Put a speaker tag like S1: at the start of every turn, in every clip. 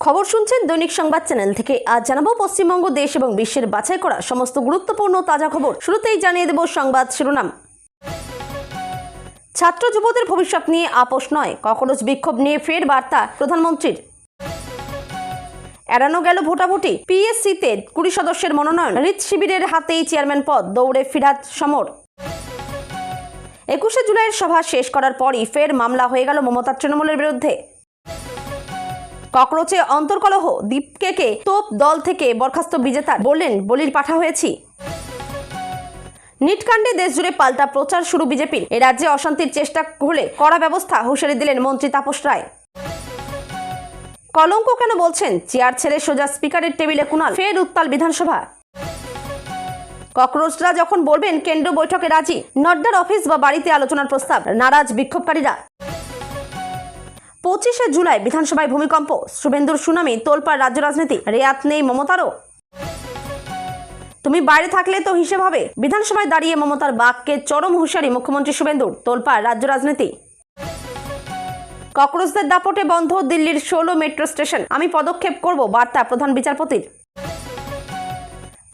S1: খবর শুনছেন দৈনিক সংবাদ চ্যানেল থেকে। আজ জানাবো পশ্চিমবঙ্গ দেশ এবং বিশ্বের বাছাই করা সমস্ত গুরুত্বপূর্ণ তাজা খবর। শুরুতেই জানিয়ে দেব সংবাদ শিরোনাম। ছাত্র যুবদের ভবিষ্যৎ নিয়ে আপোষ নয়, ককরোচ বিক্ষোভ নিয়ে ফের বার্তা প্রধানমন্ত্রীর। এড়ানো গেল ভোটাভুটি, পিএসসিতে 20 সদস্যের মনোনয়ন, রিট শিবিরের হাতেই চেয়ারম্যান পদ, দৌড়ে ফিরাত সমর। 21শে জুলাইয়ের সভা শেষ করার পরই ফের মামলা হয়ে গেল মমতার তৃণমূলের বিরুদ্ধে। ককরোচে অন্তর্কলহ, দীপকে তোপ দল থেকে বরখাস্ত বিজেতা, বললেন বলির পাঠা হয়েছি। নিটকাণ্ডে দেশজুড়ে পাল্টা প্রচার শুরু বিজেপির, এ রাজ্যে অশান্তির চেষ্টা হলে কড়া ব্যবস্থা, হুঁশিয়ারি দিলেন মন্ত্রী তাপস রায়। কলঙ্ক কেন বলছেন, চেয়ার ছেড়ে সোজা স্পিকারের টেবিলে কুণাল, ফের উত্তাল বিধানসভা। ককরোচরা যখন বলবেন কেন্দ্র বৈঠকে রাজি, নড্ডার অফিস বা বাড়িতে আলোচনার প্রস্তাব, নারাজ বিক্ষোভকারীরা। 25শে জুলাই বিধানসভায় ভূমিকম্প, শুভেন্দুর সুনামি, তোলপাড় রাজ্য রাজনীতি, রেয়াত নেই মমতারও। তুমি বাইরে থাকলে তো হিসেব হবে, বিধানসভায় দাঁড়িয়ে মমতার বাক্যে চরম হুঁশিয়ারি মুখ্যমন্ত্রী শুভেন্দুর, তোলপাড় রাজ্য রাজনীতি। ককরোচদের দাপটে বন্ধ দিল্লির 16 মেট্রো স্টেশন, আমি পদক্ষেপ করব, বার্তা প্রধান বিচারপতির।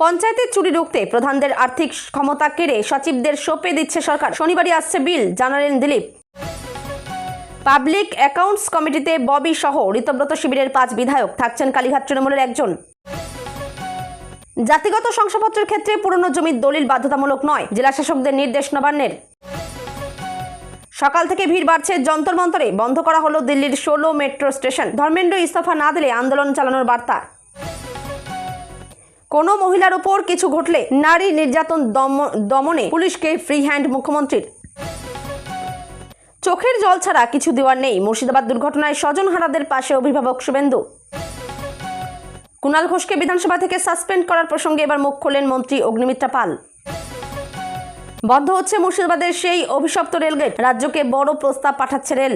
S1: পঞ্চায়েতের চুরি রুখতে প্রধানদের আর্থিক ক্ষমতা কেড়ে সচিবদের সঁপে দিচ্ছে সরকার, শনিবারই আসছে বিল, জানালেন দিলীপ। পাবলিক অ্যাকাউন্টস কমিটিতে ববি সহ ঋতব্রত শিবিরের 5 বিধায়ক, থাকছেন কালীঘাট তৃণমূলের একজন। জাতিগত শংসাপত্রের ক্ষেত্রে পুরনো জমির দলিল বাধ্যতামূলক নয়, জেলা শাসকদের নির্দেশ নবান্নের। সকাল থেকে ভিড় বাড়ছে যন্তর মন্তরে, বন্ধ করা হলো দিল্লির 16 মেট্রো স্টেশন, ধর্মেন্দ্র ইস্তফা না দিলে আন্দোলন চালানোর বার্তা। কোনো মহিলার উপর কিছু ঘটলে নারী নির্যাতন দমনে পুলিশকে ফ্রি হ্যান্ড মুখ্যমন্ত্রীর। চোখের জল ছাড়া কিছু দেওয়ার নেই, মুর্শিদাবাদ দুর্ঘটনায় স্বজনহারাদের পাশে অভিভাবক শুভেন্দু। কুণাল ঘোষকে বিধানসভা থেকে সাসপেন্ড করার প্রসঙ্গে এবার মুখ খোলেন মন্ত্রী অগ্নিমিত্রা পাল। বন্ধ হচ্ছে মুর্শিদাবাদের সেই অভিশপ্ত রেলগেট, রাজ্যকে বড় প্রস্তাব পাঠাচ্ছে রেল।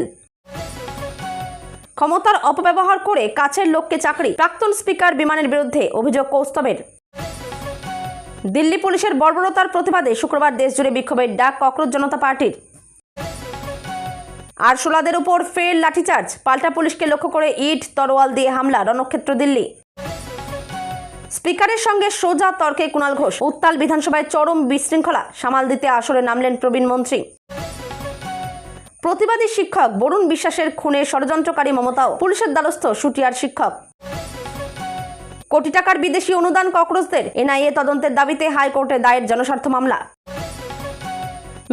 S1: ক্ষমতার অপব্যবহার করে কাছের লোককে চাকরি, প্রাক্তন স্পিকার বিমানের বিরুদ্ধে অভিযোগ কৌস্তবের। দিল্লি পুলিশের বর্বরতার প্রতিবাদে শুক্রবার দেশজুড়ে বিক্ষোভের ডাক ককরোচ জনতা পার্টির। আরশোলাদের উপর ফের লাঠিচার্জ, পাল্টা পুলিশকে লক্ষ্য করে ইট তরোয়াল দিয়ে হামলা, রণক্ষেত্র দিল্লি। স্পিকারের সঙ্গে সোজা তর্কে কুণাল ঘোষ, উত্তাল বিধানসভায় চরম বিশৃঙ্খলা, সামাল দিতে আসরে নামলেন প্রবীণ মন্ত্রী। প্রতিবাদী শিক্ষক বরুণ বিশ্বাসের খুনে ষড়যন্ত্রকারী মমতাও, পুলিশের দ্বারস্থ শুটিয়ার শিক্ষক। কোটি টাকার বিদেশি অনুদান ককরোচদের, এনআইএ তদন্তের দাবিতে হাইকোর্টে দায়ের জনস্বার্থ মামলা।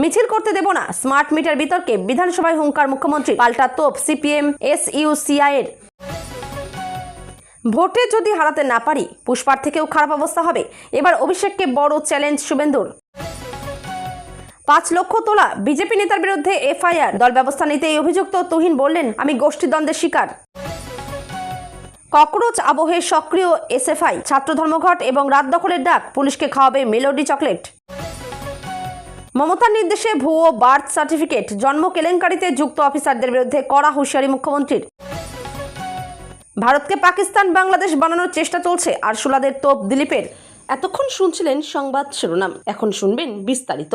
S1: মিছিল করতে দেব না, স্মার্ট মিটার বিতর্কে বিধানসভায় হুঙ্কার মুখ্যমন্ত্রী, পাল্টা তোপ সিপিএম SUCI এর। ভোটে যদি হারাতে না পারি, পুষ্পার থেকেও খারাপ অবস্থা হবে, এবার অভিষেককে বড় চ্যালেঞ্জ শুভেন্দুর। 5 লক্ষ তোলা বিজেপি নেতার বিরুদ্ধে FIR, দল ব্যবস্থা নিতে এই অভিযুক্ত তুহিন বললেন আমি গোষ্ঠীদ্বন্দ্বের শিকার। ককরোচ আবহে সক্রিয় SFI, ছাত্র ধর্মঘট এবং রাত দখলের ডাক, পুলিশকে খাওয়াবে মেলোডি চকলেট। মমতার নির্দেশে ভুয়ো বার্থ সার্টিফিকেট, জন্ম কেলেঙ্কারিতে যুক্ত অফিসারদের বিরুদ্ধে কড়া হুঁশিয়ারি মুখ্যমন্ত্রীর। ভারতকে পাকিস্তান বাংলাদেশ বানানোর চেষ্টা চলছে, আরশোলাদের তোপ দিলীপের। এতক্ষণ শুনছিলেন সংবাদ শিরোনাম, এখন শুনবেন বিস্তারিত।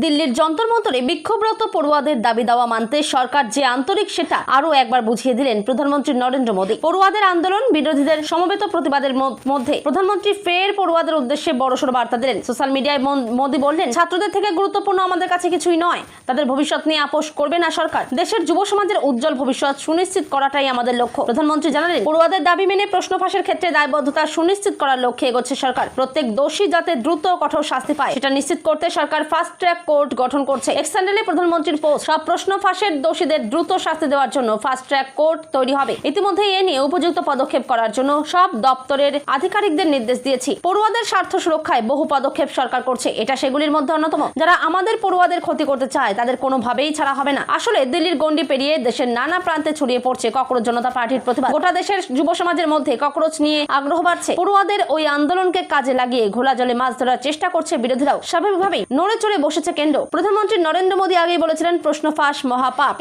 S1: দিল্লির যন্তর মন্তরে বিক্ষোভরত পড়ুয়াদের দাবি দাওয়া মানতে সরকার যে আন্তরিক, সেটা আরও একবার বুঝিয়ে দিলেন প্রধানমন্ত্রী নরেন্দ্র মোদী। পড়ুয়াদের আন্দোলন, বিরোধীদের সমবেত প্রতিবাদের মধ্যে প্রধানমন্ত্রী ফের পড়ুয়াদের উদ্দেশ্যে বড়সড় বার্তা দিলেন। সোশ্যাল মিডিয়ায় মোদী বললেন, ছাত্রদের থেকে গুরুত্বপূর্ণ আমাদের কাছে কিছুই নয়, তাদের ভবিষ্যৎ নিয়ে আপোষ করবে না সরকার। দেশের যুব সমাজের উজ্জ্বল ভবিষ্যৎ সুনিশ্চিত করাটাই আমাদের লক্ষ্য। প্রধানমন্ত্রী জানালেন, পড়ুয়াদের দাবি মেনে প্রশ্ন ফাঁসের ক্ষেত্রে দায়বদ্ধতা সুনিশ্চিত করার লক্ষ্যে এগোচ্ছে সরকার। প্রত্যেক দোষী যাতে দ্রুত কঠোর শাস্তি পায়, সেটা নিশ্চিত করতে সরকার ফাস্ট ট্র্যাক কোর্ট গঠন করছে। এক্সট্যান্ডালে প্রধানমন্ত্রীর পোস্ট, সব প্রশ্ন ফাঁসের দোষীদের দ্রুত শাস্তি দেওয়ার জন্য ফাস্ট ট্র্যাক কোর্ট তৈরি হবে। ইতিমধ্যে এ নিয়ে উপযুক্ত পদক্ষেপ করার জন্য সব দপ্তরের আধিকারিকদের নির্দেশ দিয়েছি। পড়ুয়াদের স্বার্থ সুরক্ষায় বহু পদক্ষেপ সরকার করছে, এটা সেগুলির মধ্যে অন্যতম। যারা আমাদের পড়ুয়াদের ক্ষতি করতে চায় তাদের কোনোভাবেই ছাড়া হবে না। আসলে দিল্লির গণ্ডি পেরিয়ে দেশের নানা প্রান্তে ছড়িয়ে পড়ছে ককরোচ জনতা পার্টির প্রতিবাদ। গোটা দেশের যুব সমাজের মধ্যে ককরোচ নিয়ে আগ্রহ বাড়ছে। পড়ুয়াদের ওই আন্দোলনকে কাজে লাগিয়ে ঘোলা জলে মাছ ধরার চেষ্টা করছে বিরোধীরাও। স্বাভাবিকভাবেই নড়ে চড়ে বসে বসেছে কেন্দ্র। প্রধানমন্ত্রী নরেন্দ্র মোদী আগেই বলেছিলেন প্রশ্ন ফাঁস মহাপাপ।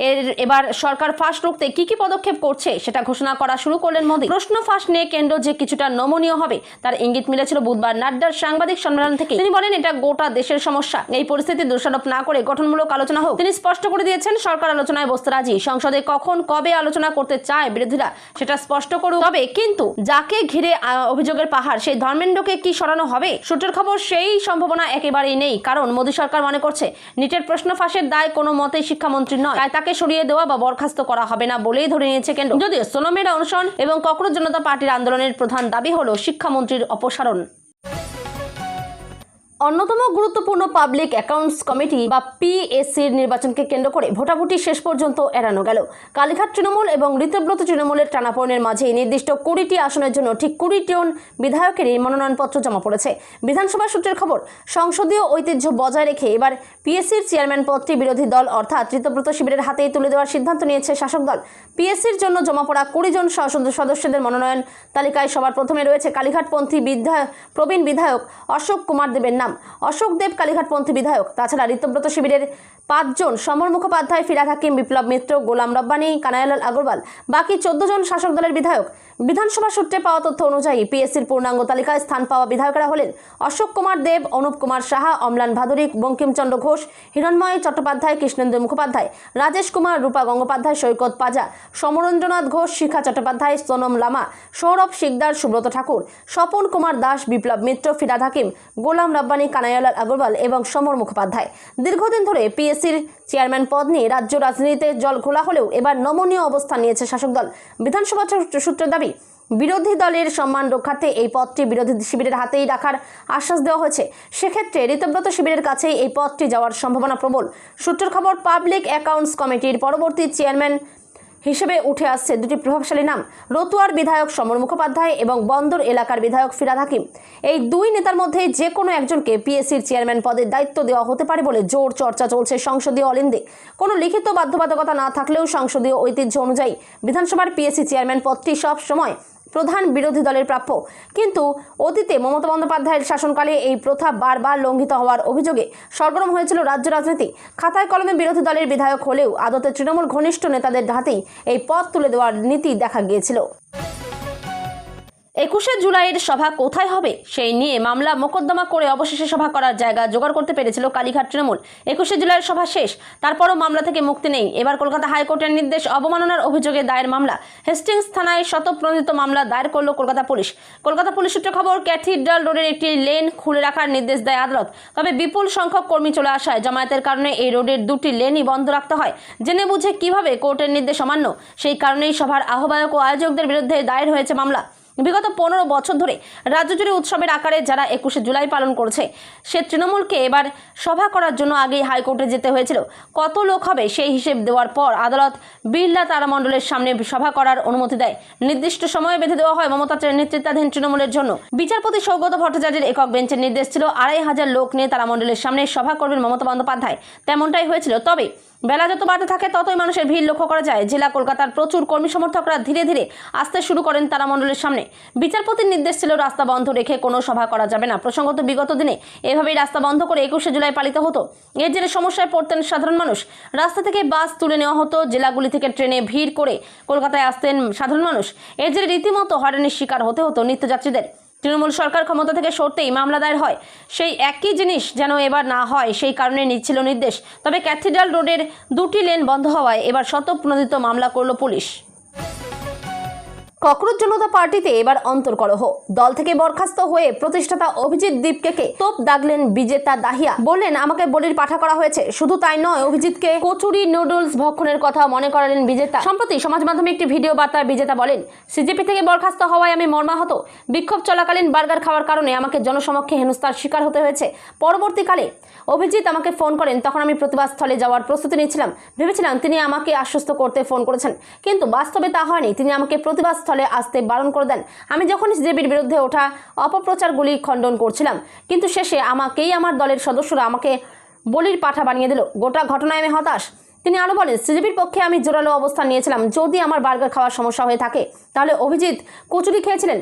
S1: এবার সরকার ফাঁস রুখতে কি পদক্ষেপ করছে সেটা ঘোষণা করা শুরু করলেন মোদী। প্রশ্ন ফাঁস নিয়ে কেন্দ্র যে কিছুটা নমনীয় হবে তার ইঙ্গিত মিলেছিল বুধবার নাড্ডার সাংবাদিক সম্মেলন থেকে। তিনি বলেন এটা গোটা দেশের সমস্যা, এই পরিস্থিতি দোষারোপ না করে গঠনমূলক আলোচনা হোক। তিনি স্পষ্ট করে দিয়েছেন সরকার আলোচনায় বসতে রাজি। সংসদে কখন কবে আলোচনা করতে চায় বিরোধীরা সেটা স্পষ্ট করুক, তবে কিন্তু যাকে ঘিরে অভিযোগের পাহাড় সেই ধর্মেন্দ্রকে কি সরানো হবে? সূত্রের খবর সেই সম্ভাবনা একেবারেই নেই, কারণ মোদী সরকার মনে করছে নিটের প্রশ্ন ফাঁসের দায় কোনো মতেই শিক্ষামন্ত্রীর নয়, তাই তাকে সরিয়ে দেওয়া বা বরখাস্ত করা হবে না বলেই ধরে নিয়েছে কেন্দ্র। যদিও সোনমের অনশন এবং ককরোচ জনতা পার্টির আন্দোলনের প্রধান দাবি হলো শিক্ষামন্ত্রীর অপসারণ। অন্যতম গুরুত্বপূর্ণ পাবলিক অ্যাকাউন্টস কমিটি বা পিএসসির নির্বাচনকে কেন্দ্র করে ভোটাভুটি শেষ পর্যন্ত এড়ানো গেল। কালীঘাট তৃণমূল এবং ঋতব্রত তৃণমূলের টানাপোড়েনের মাঝে নির্দিষ্ট 20টি আসনের জন্য ঠিক 20 জন বিধায়কেরই মনোনয়নপত্র জমা পড়েছে। বিধানসভা সূত্রের খবর, সংসদীয় ঐতিহ্য বজায় রেখে এবার পিএসসির চেয়ারম্যান পদটি বিরোধী দল অর্থাৎ ঋতব্রত শিবিরের হাতেই তুলে দেওয়ার সিদ্ধান্ত নিয়েছে শাসক দল। পিএসসির জন্য জমা পড়া 20 জন সদস্যদের মনোনয়ন তালিকায় সবার প্রথমে রয়েছে কালীঘাটপন্থী প্রবীণ বিধায়ক অশোক কুমার দেবের নাম। অশোক দেব কালীঘাটপন্থী বিধায়ক। তাছাড়া ঋতব্রত শিবিরের 5 জন সমর মুখোপাধ্যায়, ফিরাদ হাকিম, বিপ্লব মিত্র, গোলাম রব্বানী, কানাইলাল আগরওয়াল, বাকি 14 জন শাসক দলের বিধায়ক। বিধানসভা সূত্রে পাওয়া তথ্য অনুযায়ী পিএসসির পূর্ণাঙ্গ তালিকায় স্থান পাওয়া বিধায়করা হলেন অশোক কুমার দেব, অনুপ কুমার সাহা, অম্লান ভাদুরী, বঙ্কিমচন্দ্র ঘোষ, হিরণময় চট্টোপাধ্যায়, কৃষ্ণেন্দু মুখোপাধ্যায়, রাজেশ কুমার, রূপা গঙ্গোপাধ্যায়, সৈকত পাজা, সমরেন্দ্রনাথ ঘোষ, শিখা চট্টোপাধ্যায়, সোনম লামা, সৌরভ শিকদার, সুব্রত ঠাকুর, স্বপন কুমার দাস, বিপ্লব মিত্র, ফিরাদ হাকিম, গোলাম রব্বানী, কানাইলাল আগরওয়াল এবং সমর মুখোপাধ্যায়। দীর্ঘদিন ধরে পিএসসির চেয়ারম্যান পদ নিয়ে রাজ্য রাজনীতিতে জল ঘোলা হলেও এবার নমনীয় অবস্থান নিয়েছে শাসক দল। বিধানসভা সূত্রের দাবি, বিরোধী দলের সম্মান রক্ষার্থে এই পদটি বিরোধী শিবিরের হাতেই রাখার আশ্বাস দেওয়া হয়েছে। সেক্ষেত্রে ঋতব্রত শিবিরের কাছেই এই পদটি যাওয়ার সম্ভাবনা প্রবল। সূত্রের খবর, পাবলিক অ্যাকাউন্টস কমিটির পরবর্তী চেয়ারম্যান হিসেবে উঠে আসছে 2টি প্রভাবশালী নাম, রতুয়ার বিধায়ক সমর মুখোপাধ্যায় এবং বন্দর এলাকার বিধায়ক ফিরাদ হাকিম। এই 2 নেতার মধ্যে যে কোনো একজনকে পিএসসির চেয়ারম্যান পদের দায়িত্ব দেওয়া হতে পারে বলে জোর চর্চা চলছে সংসদীয় অলিন্দে। কোনো লিখিত বাধ্যবাধকতা না থাকলেও সংসদীয় ঐতিহ্য অনুযায়ী বিধানসভার পিএসসি চেয়ারম্যান পদটি সব সময় প্রধান বিরোধী দলের প্রাপ্য। কিন্তু অতীতে মমতা বন্দ্যোপাধ্যায়ের শাসনকালে এই প্রথা বারবার লঙ্ঘিত হওয়ার অভিযোগে সরগরম হয়েছিল রাজ্য রাজনীতি। খাতায় কলমে বিরোধী দলের বিধায়ক হলেও আদতে তৃণমূল ঘনিষ্ঠ নেতাদের হাতেই এই পদ তুলে দেওয়ার নীতি দেখা গিয়েছিল। 21শে জুলাইয়ের সভা কোথায় হবে সেই নিয়ে মামলা মোকদ্দমা করে অবশেষে সভা করার জায়গা জোগাড় করতে পেরেছিল কালীঘাট তৃণমূল। 21শে জুলাইয়ের সভা শেষ, তারপরও মামলা থেকে মুক্তি নেই। এবার কলকাতা হাইকোর্টের নির্দেশ, অবমাননার অভিযোগে দায়ের মামলা। হেস্টিংস থানায় স্বতঃপ্রণোদিত মামলা দায়ের করল কলকাতা পুলিশ। কলকাতা পুলিশ সূত্রে খবর, ক্যাথিড্রাল রোডের একটি লেন খুলে রাখার নির্দেশ দেয় আদালত। তবে বিপুল সংখ্যক কর্মী চলে আসায় জামায়াতের কারণে এই রোডের 2টি লেনই বন্ধ রাখতে হয়। জেনে বুঝে কিভাবে কোর্টের নির্দেশ অমান্য, সেই কারণেই সভার আহ্বায়ক ও আয়োজকদের বিরুদ্ধে দায়ের হয়েছে মামলা। বিগত 15 বছর ধরে রাজ্য জুড়ে উৎসবের আকারে যারা 21শে জুলাই পালন করছে, সে তৃণমূলকে এবার সভা করার জন্য আগেই হাইকোর্টে যেতে হয়েছিল। কত লোক হবে সেই হিসেব দেওয়ার পর আদালত বিড়লা তারামণ্ডলের সামনে সভা করার অনুমতি দেয়। নির্দিষ্ট সময়ে বেঁধে দেওয়া হয় মমতা নেতৃত্বাধীন তৃণমূলের জন্য। বিচারপতি সৌগত ভট্টাচার্যের একক বেঞ্চের নির্দেশ ছিল 2500 লোক নিয়ে তারামণ্ডলের সামনে সভা করবেন মমতা বন্দ্যোপাধ্যায়। তেমনটাই হয়েছিল। তবে বেলা যত বাড়তে থাকে ততই মানুষের ভিড় লক্ষ্য করা যায়। জেলা কলকাতার প্রচুর কর্মী সমর্থকরা ধীরে ধীরে আসতে শুরু করেন তারামণ্ডলের সামনে। বিচারপতির নির্দেশ ছিল রাস্তা বন্ধ রেখে কোনো সভা করা যাবে না। প্রসঙ্গত বিগত দিনে এভাবেই রাস্তা বন্ধ করে 21শে জুলাই পালিত হতো। এর জেরে সমস্যায় পড়তেন সাধারণ মানুষ। রাস্তা থেকে বাস তুলে নেওয়া হতো, জেলাগুলি থেকে ট্রেনে ভিড় করে কলকাতায় আসতেন সাধারণ মানুষ। এর জেরে রীতিমতো হয়রানির শিকার হতে হতো নিত্যযাত্রীদের। তৃণমূল সরকার ক্ষমতা থেকে সরতেই মামলা দায়ের হয়। সেই একই জিনিস যেন এবার না হয় সেই কারণে নিচ্ছিল নির্দেশ। তবে ক্যাথিড্রাল রোডের 2টি লেন বন্ধ হওয়ায় এবার স্বতঃপ্রণোদিত মামলা করল পুলিশ। ককরোচ জনতা পার্টিতে এবার অন্তর্কলহ। দল থেকে বরখাস্ত হয়ে প্রতিষ্ঠাতা অভিজিৎ দীপকে তোপ দাগলেন বিজেতা দাহিয়া। বললেন, আমাকে বলির পাঠা করা হয়েছে। শুধু তাই নয়, অভিজিৎকে কচুরি নুডলস ভক্ষণের কথা মনে করালেন বিজেতা। সম্প্রতি সমাজ মাধ্যমে একটি ভিডিও বার্তায় বিজেতা বলেন, সিজেপি থেকে বরখাস্ত হওয়ায় আমি মর্মাহত। বিক্ষোভ চলাকালীন বার্গার খাওয়ার কারণে আমাকে জনসমক্ষে হেনস্থার শিকার হতে হয়েছে। পরবর্তীকালে অভিজিৎ আমাকে ফোন করেন, তখন আমি প্রতিবাদ স্থলে যাওয়ার প্রস্তুতি নিচ্ছিলাম। ভেবেছিলাম তিনি আমাকে আশ্বস্ত করতে ফোন করেছেন, কিন্তু বাস্তবে তা হয়নি। তিনি আমাকে প্রতিবাদ আসতে বারণ করে দেন। আমি যখন সিজেপির বিরুদ্ধে ওঠা অপপ্রচারগুলি খণ্ডন করছিলাম, কিন্তু শেষে আমাকেই আমার দলের সদস্যরা আমাকে বলির পাঠা বানিয়ে দিল। গোটা ঘটনায় আমি হতাশ। তিনি আরো বলেন, সিজেপির পক্ষে আমি জোরালো অবস্থান নিয়েছিলাম। যদি আমার বার্গার খাওয়ার সমস্যা হয়ে থাকে তাহলে অভিজিৎ কচুরি খেয়েছিলেন।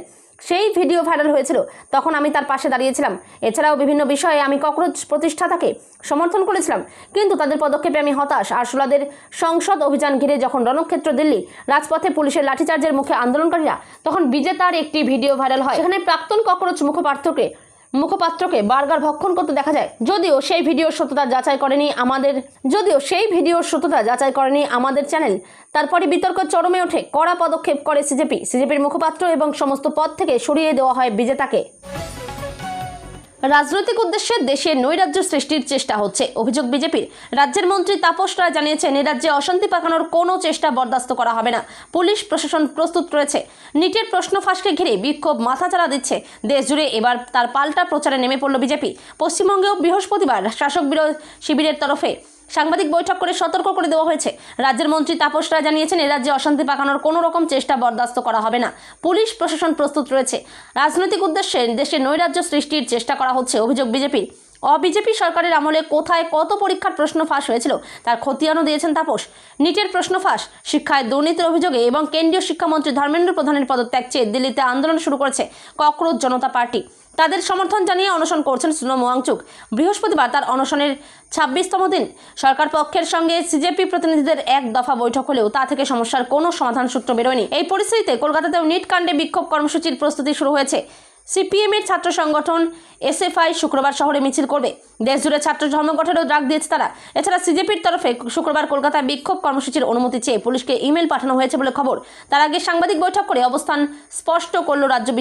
S1: সেই ভিডিও ভাইরাল হয়েছিল, তখন আমি তার পাশে দাঁড়িয়েছিলাম। এছাড়াও বিভিন্ন বিষয়ে আমি ককরোচ প্রতিষ্ঠাতাকে সমর্থন করেছিলাম, কিন্তু তাদের পদক্ষেপে আমি হতাশ। আরশোলাদের সংসদ অভিযান ঘিরে যখন রণক্ষেত্র দিল্লি, রাজপথে পুলিশের লাঠিচার্জের মুখে আন্দোলনকারীরা, তখন বিজেতার একটি ভিডিও ভাইরাল হয়। সেখানে প্রাক্তন ককরোচ মুখপাত্রকে বার্গার ভক্ষণ করতে দেখা যায়। যদিও সেই ভিডিওর সত্যতা যাচাই করেনি আমাদের চ্যানেল। তারপরে বিতর্ক চরমে ওঠে, কড়া পদক্ষেপ করে সিজেপির মুখপাত্র এবং সমস্ত পদ থেকে সরিয়ে দেওয়া হয় বিজেতাকে। রাজনৈতিক উদ্দেশ্যে দেশে নৈরাজ্য সৃষ্টির চেষ্টা হচ্ছে, অভিযোগ বিজেপির। রাজ্যের মন্ত্রী তাপস রায় জানিয়েছেন, এই রাজ্যে অশান্তি পাকানোর কোনো চেষ্টা বরদাস্ত করা হবে না। পুলিশ প্রশাসন প্রস্তুত রয়েছে। নিটের প্রশ্ন ফাঁসকে ঘিরে বিক্ষোভ মাথাচাড়া দিচ্ছে দেশ জুড়ে। এবার তার পাল্টা প্রচারে নেমে পড়ল বিজেপি। পশ্চিমবঙ্গেও বৃহস্পতিবার শাসক বিরোধী শিবিরের তরফে সাংবাদিক বৈঠক করে সতর্ক করে দেওয়া হয়েছে। রাজ্যের মন্ত্রী তাপস রায় জানিয়েছেন, এ রাজ্যে অশান্তি পাকানোর কোনো রকম চেষ্টা বরদাস্ত করা হবে না। পুলিশ প্রশাসন প্রস্তুত রয়েছে। রাজনৈতিক উদ্দেশ্যে দেশে নৈরাজ্য সৃষ্টির চেষ্টা করা হচ্ছে, অভিযোগ বিজেপির। বিজেপি সরকারের আমলে কোথায় কত পরীক্ষার প্রশ্ন ফাঁস হয়েছিল তার খতিয়ানও দিয়েছেন তাপস। নিটের প্রশ্ন ফাঁস, শিক্ষায় দুর্নীতির অভিযোগে এবং কেন্দ্রীয় শিক্ষামন্ত্রী ধর্মেন্দ্র প্রধানের পদত্যাগ চেয়ে দিল্লিতে আন্দোলন শুরু করেছে ককরোচ জনতা পার্টি। তাদের সমর্থন জানিয়ে অনশন করছেন সোনম ওয়াংচুক। বৃহস্পতিবার তার অনশনের 26তম দিন। সরকার পক্ষের সঙ্গে সিজেপি প্রতিনিধিদের এক দফা বৈঠক হলেও তা থেকে সমস্যার কোনো সমাধান সূত্র বেরোয়নি। এই পরিস্থিতিতে কলকাতাতেও নিট কাণ্ডে বিক্ষোভ কর্মসূচির প্রস্তুতি শুরু হয়েছে। সিপিএমের ছাত্র সংগঠন এসএফআই শুক্রবার শহরে মিছিল করবে। দেশজুড়ে ছাত্র ধর্মঘটেরও ডাক দিয়েছে তারা। এছাড়া সিজেপির তরফে শুক্রবার কলকাতায় বিক্ষোভ কর্মসূচির অনুমতি চেয়ে পুলিশকে ইমেল পাঠানো হয়েছে বলে খবর। তার আগে সাংবাদিক বৈঠক করে অবস্থান স্পষ্ট করল রাজ্য।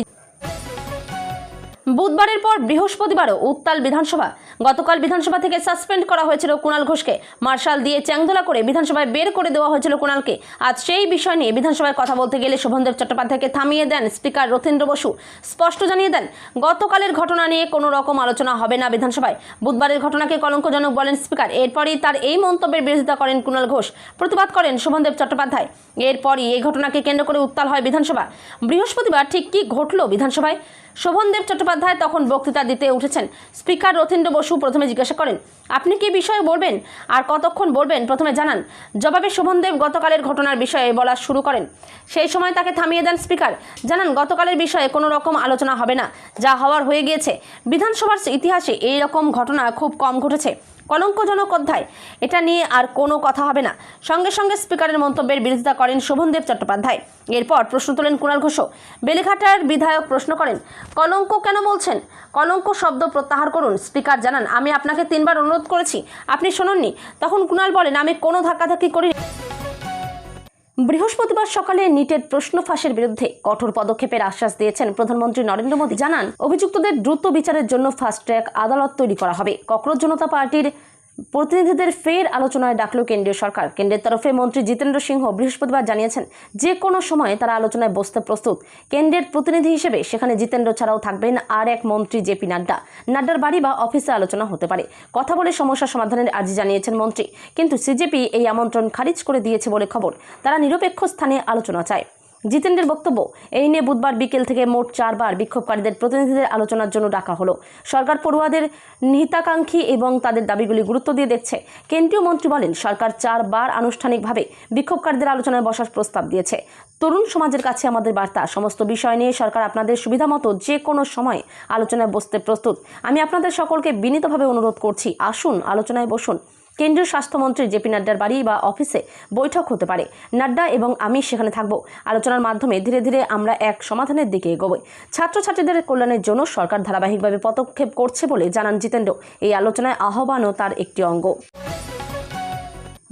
S1: বুধবারের পর বৃহস্পতিবারও উত্তাল বিধানসভা। গতকাল বিধানসভা থেকে সাসপেন্ড করা হয়েছিল কুণাল ঘোষকে। মার্শাল দিয়ে চ্যাংদোলা করে বিধানসভায় বের করে দেওয়া হয়েছিল কুণালকে। আজ সেই বিষয় নিয়ে বিধানসভায় কথা বলতে গেলে শোভনদেব চট্টোপাধ্যায়কে থামিয়ে দেন স্পিকার রথীন্দ্র বসু। স্পষ্ট জানিয়ে দেন, গতকালের ঘটনা নিয়ে কোনো রকম আলোচনা হবে না বিধানসভায়। বুধবারের ঘটনাকে কলঙ্কজনক বলেন স্পিকার। এরপরই তার এই মন্তব্যের বিরোধিতা করেন কুণাল ঘোষ, প্রতিবাদ করেন শোভনদেব চট্টোপাধ্যায়। এরপরই এই ঘটনাকে কেন্দ্র করে উত্তাল হয় বিধানসভা। বৃহস্পতিবার ঠিক কী ঘটল বিধানসভায়? শোভনদেব চট্টোপাধ্যায় তখন বক্তৃতা দিতে উঠেছেন। স্পিকার রথীন্দ্র বসু প্রথমে জিজ্ঞাসা করেন, আপনি কি বিষয়ে বলবেন আর কতক্ষণ বলবেন প্রথমে জানান। জবাবে শোভনদেব গতকালের ঘটনার বিষয়ে বলা শুরু করেন। সেই সময় তাকে থামিয়ে দেন স্পিকার, জানান গতকালের বিষয়ে কোনো রকম আলোচনা হবে না, যা হওয়ার হয়ে গিয়েছে। বিধানসভার ইতিহাসে এই রকম ঘটনা খুব কম ঘটেছে, কলঙ্কজনক অধ্যায়, এটা নিয়ে আর কোনো কথা হবে না। সঙ্গে সঙ্গে স্পিকারের মন্তব্যের বিরোধিতা করেন শোভনদেব চট্টোপাধ্যায়। এরপর প্রশ্ন তোলেন কুণাল ঘোষও। বেলেঘাটার বিধায়ক প্রশ্ন করেন, কলঙ্ক কেন বলছেন? কলঙ্ক শব্দ প্রত্যাহার করুন। স্পিকার জানান, আমি আপনাকে 3বার অনুরোধ করেছি, আপনি শোনেননি। তখন কুণাল বলেন, আমি কোনো ধাক্কাধাক্কি করিনি। বৃহস্পতিবার সকালে নিটের প্রশ্ন ফাঁসের বিরুদ্ধে কঠোর পদক্ষেপের আশ্বাস দিয়েছেন প্রধানমন্ত্রী নরেন্দ্র মোদী। জানান, অভিযুক্তদের দ্রুত বিচারের জন্য ফাস্ট ট্র্যাক আদালত তৈরি করা হবে। ককরোচ জনতা পার্টির প্রতিনিধিদের ফের আলোচনায় ডাকল কেন্দ্রীয় সরকার। কেন্দ্রের তরফে মন্ত্রী জিতেন্দ্র সিংহ বৃহস্পতিবার জানিয়েছেন, যে কোনো সময় তারা আলোচনায় বসতে প্রস্তুত। কেন্দ্রের প্রতিনিধি হিসেবে সেখানে জিতেন্দ্র ছাড়াও থাকবেন আর এক মন্ত্রী জেপি নাড্ডা। নাড্ডার বাড়ি বা অফিসে আলোচনা হতে পারে। কথা বলে সমস্যা সমাধানের আর্জি জানিয়েছেন মন্ত্রী, কিন্তু সিজেপি এই আমন্ত্রণ খারিজ করে দিয়েছে বলে খবর। তারা নিরপেক্ষ স্থানে আলোচনা চায়। জিতেন্দ্রের বক্তব্য, এই নিয়ে বুধবার বিকেল থেকে মোট 4 বার বিক্ষোভকারীদের প্রতিনিধিদের আলোচনার জন্য ডাকা হলো। সরকার পড়ুয়াদের হিতাকাঙ্ক্ষী এবং তাদের দাবিগুলি গুরুত্ব দিয়ে দেখছে। কেন্দ্রীয় মন্ত্রী বলেন, সরকার 4 বার আনুষ্ঠানিকভাবে বিক্ষোভকারীদের আলোচনায় বসার প্রস্তাব দিয়েছে। তরুণ সমাজের কাছে আমাদের বার্তা, সমস্ত বিষয় নিয়ে সরকার আপনাদের সুবিধা মতো যে কোনো সময় আলোচনায় বসতে প্রস্তুত। আমি আপনাদের সকলকে বিনীতভাবে অনুরোধ করছি, আসুন আলোচনায় বসুন। কেন্দ্রীয় স্বাস্থ্যমন্ত্রী জেপি নাড্ডার বাড়ি বা অফিসে বৈঠক হতে পারে। নাড্ডা এবং আমি সেখানে থাকব। আলোচনার মাধ্যমে ধীরে ধীরে আমরা এক সমাধানের দিকে এগোবো। ছাত্রছাত্রীদের কল্যাণের জন্য সরকার ধারাবাহিকভাবে পদক্ষেপ করছে বলে জানান জিতেন্দ্র। এই আলোচনায় আহ্বানও তার একটি অঙ্গ।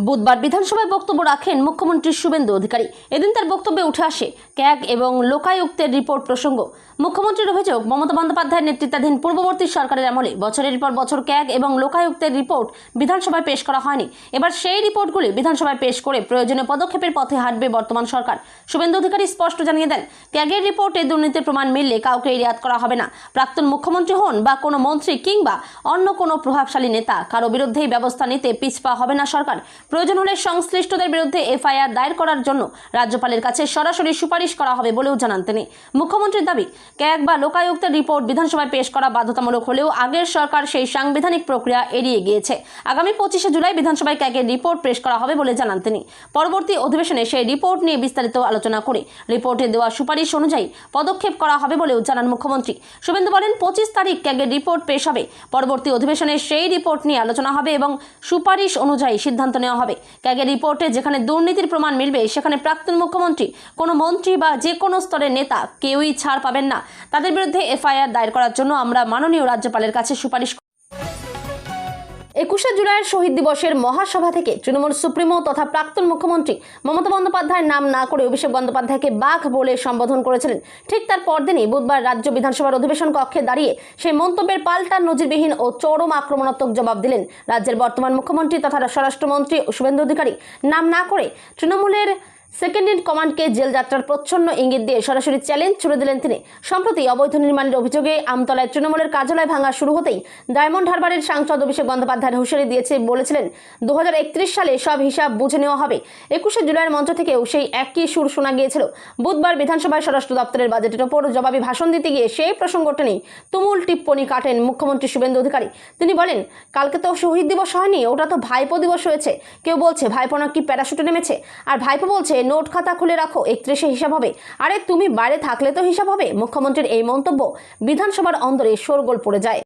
S1: বুধবার বিধানসভায় বক্তব্য রাখেন মুখ্যমন্ত্রী শুভেন্দু অধিকারী। এদিন তার বক্তব্যে উঠে আসে ক্যাগ এবং লোকায়ুক্তের রিপোর্ট প্রসঙ্গ। মুখ্যমন্ত্রীর অভিযোগ, মমতা বন্দ্যোপাধ্যায়ের নেতৃত্বাধীন পূর্ববর্তী সরকারের আমলে বছরের পর বছর ক্যাগ এবং লোকায়ুক্তের রিপোর্ট বিধানসভায় পেশ করা হয়নি। এবার সেই রিপোর্টগুলি বিধানসভায় পেশ করে প্রয়োজনীয় পদক্ষেপের পথে হাঁটবে বর্তমান সরকার। শুভেন্দু অধিকারী স্পষ্ট জানিয়ে দেন, ক্যাগের রিপোর্টে দুর্নীতির প্রমাণ মিললে কাউকে রিয়াদ করা হবে না। প্রাক্তন মুখ্যমন্ত্রী হন বা কোনো মন্ত্রী কিংবা অন্য কোনো প্রভাবশালী নেতা, কারো বিরুদ্ধেই ব্যবস্থা নিতে পিছপা হবে না সরকার। প্রয়োজন হলে সংশ্লিষ্টদের বিরুদ্ধে এফআইআর দায়ের করার জন্য রাজ্যপালের কাছে সরাসরি সুপারিশ করা হবে বলেও জানান তিনি। মুখ্যমন্ত্রীর দাবি, ক্যাগ বা লোকায়ুক্তের রিপোর্ট বিধানসভায় পেশ করা বাধ্যতামূলক হলেও আগের সরকার সেই সাংবিধানিক প্রক্রিয়া এড়িয়ে গিয়েছে। আগামী 25শে জুলাই বিধানসভায় ক্যাগের রিপোর্ট পেশ করা হবে বলে জানান তিনি। পরবর্তী অধিবেশনে সেই রিপোর্ট নিয়ে বিস্তারিত আলোচনা করে রিপোর্টে দেওয়া সুপারিশ অনুযায়ী পদক্ষেপ করা হবে বলেও জানান মুখ্যমন্ত্রী। শুভেন্দু বলেন, 25 তারিখ ক্যাগের রিপোর্ট পেশ হবে। পরবর্তী অধিবেশনে সেই রিপোর্ট নিয়ে আলোচনা হবে এবং সুপারিশ অনুযায়ী সিদ্ধান্ত নেওয়া হবে। ক্যাগের রিপোর্টে যেখানে দুর্নীতির প্রমাণ মিলবে সেখানে প্রাক্তন মুখ্যমন্ত্রী, কোনো মন্ত্রী বা যে কোনো স্তরের নেতা কেউই ছাড় পাবেন না। তাদের বিরুদ্ধে এফআইআর দায়ের করার জন্য আমরা মাননীয় রাজ্যপালের কাছে সুপারিশ। 21শে জুলাইয়ের শহীদ দিবসের মহাসভা থেকে তৃণমূল সুপ্রিমো তথা প্রাক্তন মুখ্যমন্ত্রী মমতা বন্দ্যোপাধ্যায়ের নাম না করে অভিষেক বন্দ্যোপাধ্যায়কে বাঘ বলে সম্বোধন করেছিলেন। ঠিক তার পরদিনই বুধবার রাজ্য বিধানসভার অধিবেশন কক্ষে দাঁড়িয়ে সেই মন্তব্যের পাল্টা নজিরবিহীন ও চরম আক্রমণাত্মক জবাব দিলেন রাজ্যের বর্তমান মুখ্যমন্ত্রী তথা স্বরাষ্ট্রমন্ত্রী শুভেন্দু অধিকারী। নাম না করে তৃণমূলের সেকেন্ড ইন কমান্ডকে জেল যাত্রার প্রচ্ছন্ন ইঙ্গিত দিয়ে সরাসরি চ্যালেঞ্জ ছুড়ে দিলেন তিনি। সম্প্রতি অবৈধ নির্মাণের অভিযোগে আমতলায় তৃণমূলের কার্যালয় ভাঙা শুরু হতেই ডায়মন্ড হারবারের সাংসদ অভিষেক বন্দ্যোপাধ্যায়ের হুঁশিয়ারি দিয়েছে, বলেছিলেন 2031 সালে সব হিসাব বুঝে নেওয়া হবে। 21শে জুলাইয়ের মঞ্চ থেকেও সেই একই সুর শোনা গিয়েছিল। বুধবার বিধানসভায় স্বরাষ্ট্র দপ্তরের বাজেটের ওপর জবাবি ভাষণ দিতে গিয়ে সেই প্রসঙ্গটা নেই তুমুল টিপ্পনি কাটেন মুখ্যমন্ত্রী শুভেন্দু অধিকারী। তিনি বলেন, কালকে তো শহীদ দিবস হয়নি, ওটা তো ভাইপো দিবস হয়েছে। কেউ বলছে ভাইপো নাকি প্যারাশুটে নেমেছে, আর ভাইপো বলছে নোট খাতা খুলে রাখো, 31শে হিসাব হবে। আরে তুমি বাইরে থাকলে তো হিসাব হবে। মুখ্যমন্ত্রীর এই মন্তব্য বিধানসভার অন্দরে শোরগোল পড়ে যায়।